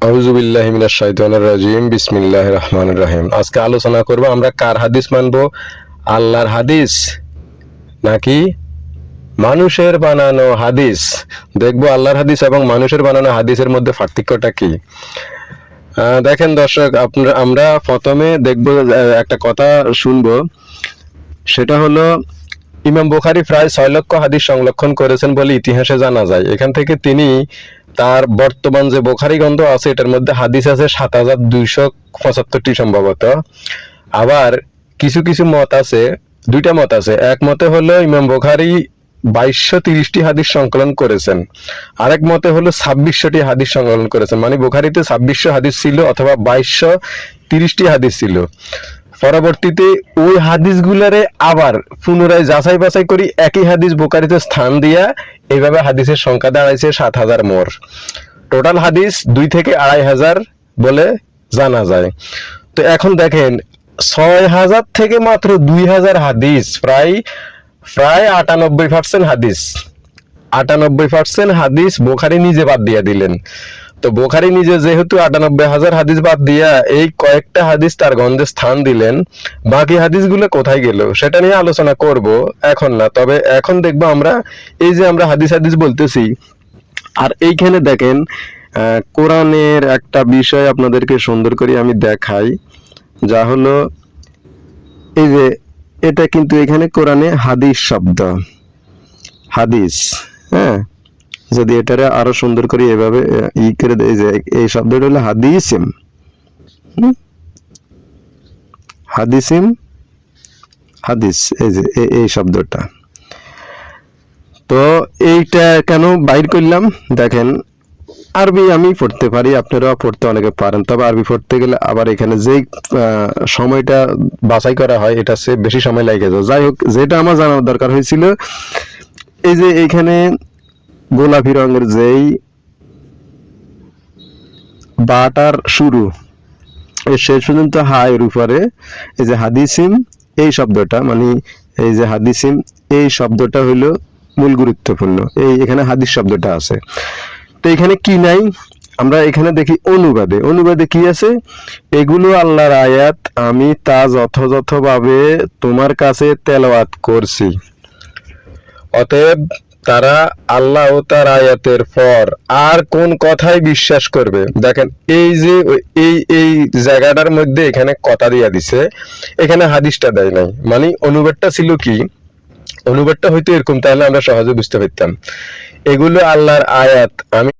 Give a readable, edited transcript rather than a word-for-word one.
আউযু বিল্লাহি মিনাশ শাইতানির রাজিম বিসমিল্লাহির রহমানির রহিম। আজকে আলোচনা করব আমরা কার হাদিস মানবো, আল্লাহর হাদিস নাকি মানুষের বানানো হাদিস। দেখবো আল্লাহর হাদিস এবং মানুষের বানানো হাদিসের মধ্যে পার্থক্যটা কি। দেখেন দর্শক, আমরা প্রথমে দেখব একটা কথা শুনবো, সেটা হলো ইমাম বুখারী প্রায় 6 লক্ষ হাদিস সংরক্ষণ করেছেন বলে ইতিহাসে জানা যায়। এখান থেকে তিনি তার বর্তমান যে বুখারী গ্রন্থ আছে এটার মধ্যে হাদিস আছে 7275টি সম্ভবত। আবার কিছু কিছু মত আছে, দুইটা মত আছে। এক মতে হলো ইমাম বুখারী 2230টি হাদিস সংকলন করেছেন, আরেক মতে হলো 2600টি হাদিস সংকলন করেছেন। মানে বুখারীতে 2600 হাদিস ছিল অথবা 2230টি হাদিস ছিল। পরবর্তীতে ওই হাদিসগুলারে আবার পুনরায় যাচাই বাছাই করি একই হাদিস বুখারীতে স্থান দিয়া এইভাবে হাদিসের সংখ্যা দাঁড়াইছে 7000 মোর। টোটাল হাদিস 2 থেকে 2500 বলে জানা যায়। তো এখন দেখেন 6000 থেকে মাত্র 2000 হাদিস, প্রায় 98% হাদিস, 98% হাদিস বুখারী নিজে বাদ দিয়া দিলেন। তো বুখারী নিজে যেহেতু 98,000 হাদিস বাদ দিয়া এই কয়েকটা হাদিস তার গ্রন্থে স্থান দিলেন, বাকি হাদিসগুলো কোথায় গেল সেটা নিয়ে আলোচনা করব, এখন না। তবে এখন দেখবো আমরা এই যে আমরা হাদিস হাদিস বলতেছি, আর এইখানে দেখেন কোরআনের একটা বিষয় আপনাদেরকে সুন্দর করে আমি দেখাই, যা হলো এই যে এটা কিন্তু এখানে কোরআনে হাদিস শব্দ, হাদিস, হ্যাঁ, যদি এটারে আরো সুন্দর করে এভাবে ই করে দেয় যে এই শব্দটা হলো হাদিসিম, হাদিসিম, হাদিস, এই যে এই শব্দটা। তো এইটা কেন বাইর করলাম দেখেন, আরবি আমি পড়তে পারি, আপনারাও পড়তে অনেকে পারেন, তবে আরবি পড়তে গেলে আবার এখানে যেই সময়টা বাছাই করা হয় এটা সে বেশি সময় লাগে যায়। যাই হোক, যেটা আমার জানার দরকার হয়েছিল, এই যে এইখানে গোলাপি রঙের যেই বাটার শুরু এই শেষ পর্যন্ত হায়ের উপরে এই যে হাদিসিম এই শব্দটা, মানে এই যে হাদিসিম এই শব্দটা হইলো মূল গুরুত্বপূর্ণ। এই এখানে হাদিস শব্দটা আছে। তো এখানে কি নাই, আমরা এখানে দেখি অনুবাদে, অনুবাদে কি আছে, এগুলো আল্লাহর আয়াত, আমি তা যথাযথভাবে তোমার কাছে তেলাওয়াত করছি, অতএব তারা আল্লাহ ও তার আয়াতের পর আর কোন কথাই বিশ্বাস করবে। দেখেন এই যে এই জায়গাটার মধ্যে এখানে কথা দিয়া দিছে, এখানে হাদিসটা দেয় নাই। মানে অনুবাদটা ছিল কি, অনুবাদটা হয়তো এরকম, তাহলে আমরা সহজে বুঝতে পারতাম এগুলো আল্লাহর আয়াত, আমি